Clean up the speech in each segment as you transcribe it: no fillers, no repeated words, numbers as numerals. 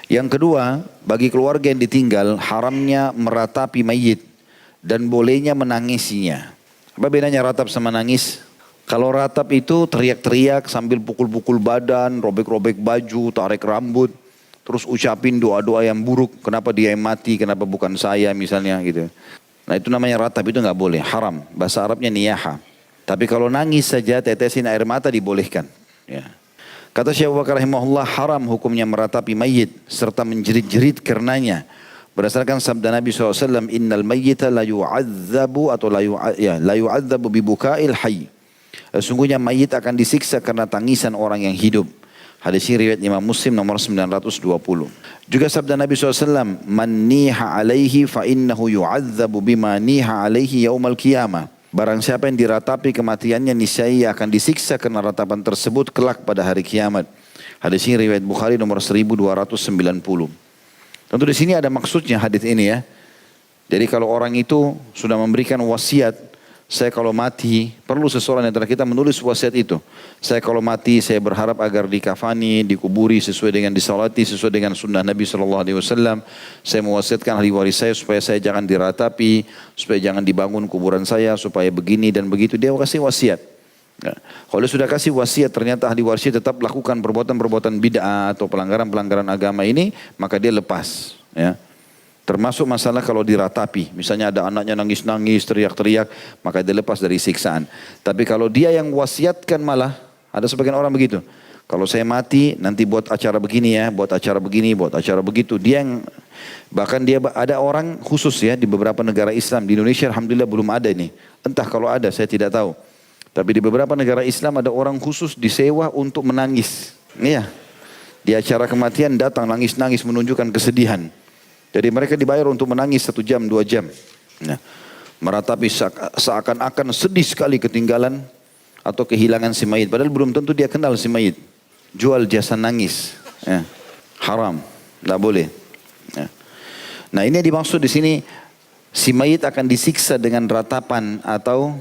Yang kedua, bagi keluarga yang ditinggal haramnya meratapi mayit dan bolehnya menangisinya. Apa bedanya ratap sama nangis? Kalau ratap itu teriak-teriak sambil pukul-pukul badan, robek-robek baju, tarik rambut, terus ucapin doa-doa yang buruk, kenapa dia yang mati, kenapa bukan saya misalnya gitu. Nah itu namanya ratap, itu nggak boleh, haram. Bahasa Arabnya niyaha. Tapi kalau nangis saja, tetesin air mata dibolehkan. Ya. Kata Syekh Abu Bakar rahimahullah, haram hukumnya meratapi mayit serta menjerit-jerit karenanya. Berdasarkan sabda Nabi SAW, innal mayyita la yu'adzabu atau la yu'adzabu bibuka'il hayy. Sesungguhnya mayit akan disiksa karena tangisan orang yang hidup. Hadis ini riwayat Imam Muslim nomor 920. Juga sabda Nabi SAW, man niha alaihi fa innahu yu'adzabu bima niha alaihi yaumal qiyamah. Barang siapa yang diratapi kematiannya, niscaya akan disiksa karena ratapan tersebut kelak pada hari kiamat. Hadis ini riwayat Bukhari nomor 1290. Tentu di sini ada maksudnya hadis ini ya. Jadi kalau orang itu sudah memberikan wasiat, saya kalau mati, perlu seseorang antara kita menulis wasiat itu. Saya kalau mati, saya berharap agar dikafani, dikuburi sesuai dengan disalati, sesuai dengan sunnah Nabi SAW. Saya mewasiatkan ahli waris saya supaya saya jangan diratapi, supaya jangan dibangun kuburan saya, supaya begini dan begitu. Dia kasih wasiat. Nah, kalau sudah kasih wasiat, ternyata ahli warisnya tetap lakukan perbuatan-perbuatan bid'ah atau pelanggaran-pelanggaran agama ini, maka dia lepas. Ya. Termasuk masalah kalau diratapi. Misalnya ada anaknya nangis-nangis, teriak-teriak, maka dia lepas dari siksaan. Tapi kalau dia yang wasiatkan malah, ada sebagian orang begitu. Kalau saya mati, nanti buat acara begini ya, buat acara begini, buat acara begitu. Dia yang, bahkan dia ada orang khusus ya di beberapa negara Islam. Di Indonesia alhamdulillah belum ada ini. Entah kalau ada, saya tidak tahu. Tapi di beberapa negara Islam ada orang khusus disewa untuk menangis. Iya. Di acara kematian datang nangis-nangis menunjukkan kesedihan. Jadi mereka dibayar untuk menangis 1 jam, 2 jam. Nah, meratapi seakan-akan sedih sekali ketinggalan atau kehilangan si mayit. Padahal belum tentu dia kenal si mayit. Jual jasa nangis. Ya. Haram. Tidak boleh. Ya. Nah ini dimaksud di sini, si mayit akan disiksa dengan ratapan atau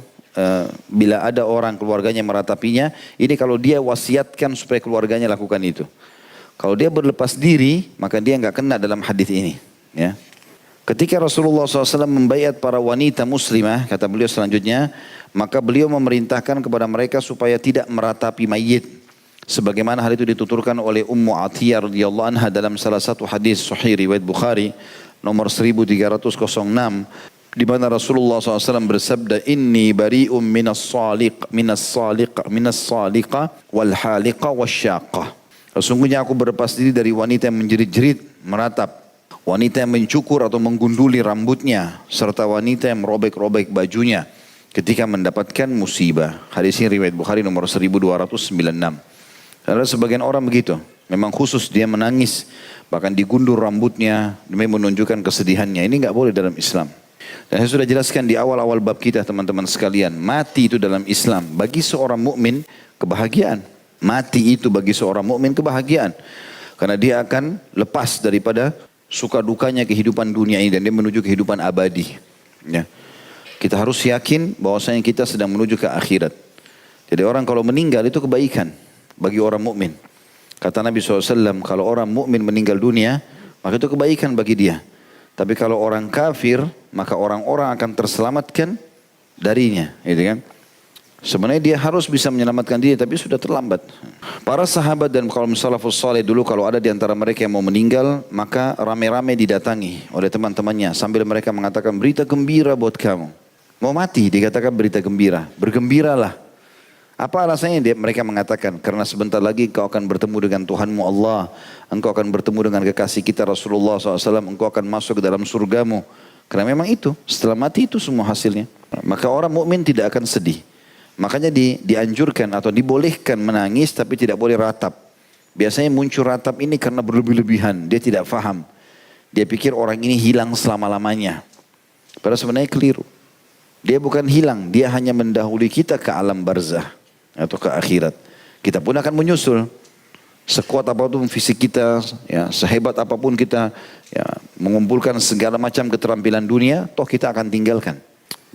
bila ada orang keluarganya meratapinya. Ini kalau dia wasiatkan supaya keluarganya lakukan itu. Kalau dia berlepas diri, maka dia nggak kena dalam hadis ini. Ya. Ketika Rasulullah SAW membaiat para wanita muslimah, kata beliau selanjutnya, maka beliau memerintahkan kepada mereka supaya tidak meratapi mayit. Sebagaimana hal itu dituturkan oleh Ummu Atiyah radhiyallahu anha dalam salah satu hadis sahih riwayat Bukhari nomor 1306, di mana Rasulullah SAW bersabda, inni bari'um minas saliqa wal haliqa wasyaqah. Sesungguhnya aku berlepas diri dari wanita yang menjerit-jerit, meratap. Wanita yang mencukur atau menggunduli rambutnya. Serta wanita yang merobek-robek bajunya ketika mendapatkan musibah. Hadis ini riwayat Bukhari nomor 1296. Ada sebagian orang begitu. Memang khusus dia menangis. Bahkan digundur rambutnya demi menunjukkan kesedihannya. Ini nggak boleh dalam Islam. Dan saya sudah jelaskan di awal-awal bab kita teman-teman sekalian. Mati itu dalam Islam bagi seorang mukmin kebahagiaan. Mati itu bagi seorang mukmin kebahagiaan. Karena dia akan lepas daripada suka dukanya kehidupan dunia ini dan dia menuju kehidupan abadi. Ya. Kita harus yakin bahwasanya kita sedang menuju ke akhirat. Jadi orang kalau meninggal itu kebaikan bagi orang mukmin. Kata Nabi SAW, kalau orang mukmin meninggal dunia, maka itu kebaikan bagi dia. Tapi kalau orang kafir, maka orang-orang akan terselamatkan darinya. Gitu kan? Sebenarnya dia harus bisa menyelamatkan diri, tapi sudah terlambat. Para sahabat dan kaum salafus saleh dulu kalau ada di antara mereka yang mau meninggal, maka rame-rame didatangi oleh teman-temannya sambil mereka mengatakan berita gembira buat kamu. Mau mati dikatakan berita gembira, bergembiralah. Apa alasannya? Mereka mengatakan karena sebentar lagi engkau akan bertemu dengan Tuhanmu Allah, engkau akan bertemu dengan kekasih kita Rasulullah SAW, engkau akan masuk ke dalam surgamu. Karena memang itu setelah mati itu semua hasilnya. Maka orang mukmin tidak akan sedih. Makanya dianjurkan atau dibolehkan menangis tapi tidak boleh ratap. Biasanya muncul ratap ini karena berlebih-lebihan. Dia tidak faham. Dia pikir orang ini hilang selama-lamanya. Padahal sebenarnya keliru. Dia bukan hilang. Dia hanya mendahului kita ke alam barzah. Atau ke akhirat. Kita pun akan menyusul. Sekuat apapun fisik kita. Ya, sehebat apapun kita ya, mengumpulkan segala macam keterampilan dunia. Toh kita akan tinggalkan.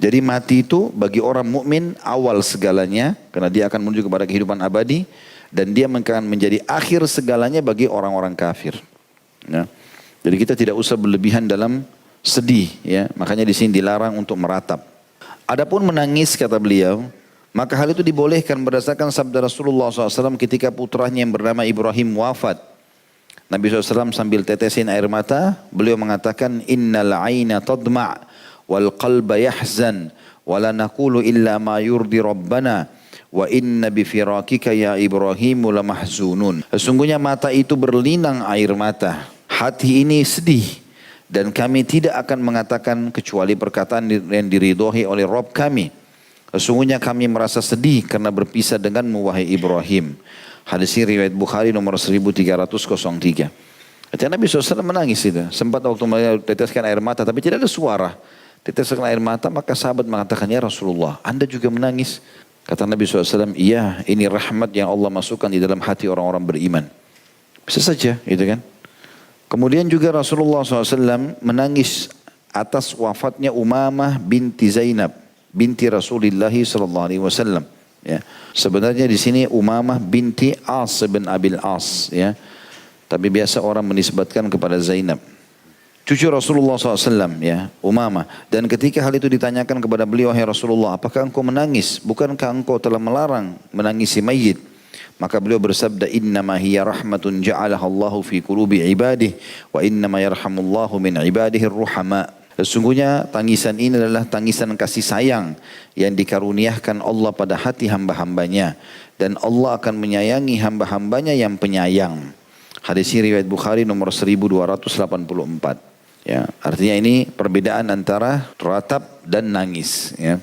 Jadi mati itu bagi orang mukmin awal segalanya karena dia akan menuju kepada kehidupan abadi dan dia akan menjadi akhir segalanya bagi orang-orang kafir. Ya. Jadi kita tidak usah berlebihan dalam sedih, ya. Makanya di sini dilarang untuk meratap. Adapun menangis kata beliau, maka hal itu dibolehkan berdasarkan sabda Rasulullah SAW ketika putranya yang bernama Ibrahim wafat. Nabi SAW sambil tetesin air mata, beliau mengatakan, Innal aina tadma' wal qalba yahzan, wa la naqulu illa ma yurdi rabbana, wa inna bifirakika ya Ibrahimu lamahzunun. Sesungguhnya mata itu berlinang air mata, hati ini sedih, dan kami tidak akan mengatakan kecuali perkataan yang diridhoi oleh Rabb kami. Sesungguhnya kami merasa sedih karena berpisah denganmu wahai Ibrahim. Hadis ini riwayat Bukhari nomor 1303. Artinya Nabi SAW menangis itu. Sempat waktu beliau teteskan air mata tapi tidak ada suara. Teteskan air mata maka sahabat mengatakan, ya Rasulullah, Anda juga menangis? Kata Nabi SAW, iya, ini rahmat yang Allah masukkan di dalam hati orang-orang beriman. Bisa saja gitu kan. Kemudian juga Rasulullah SAW menangis atas wafatnya Umamah binti Zainab binti Rasulullah SAW. Ya. Sebenarnya di sini Umamah binti As bin Abil As, ya. Tapi biasa orang menisbatkan kepada Zainab, cucu Rasulullah SAW, ya, Umamah. Dan ketika hal itu ditanyakan kepada beliau, hai Rasulullah, apakah engkau menangis? Bukankah engkau telah melarang menangisi mayit? Maka beliau bersabda, innama hiya rahmatun ja'alaha Allahu fi qulubi ibadihi wa innama yarhamullahu min ibadihi ar-ruhama. Sesungguhnya tangisan ini adalah tangisan kasih sayang yang dikaruniakan Allah pada hati hamba-hambanya. Dan Allah akan menyayangi hamba-hambanya yang penyayang. Hadis ini riwayat Bukhari nomor 1284. Ya, artinya ini perbedaan antara ratap dan nangis. Ya.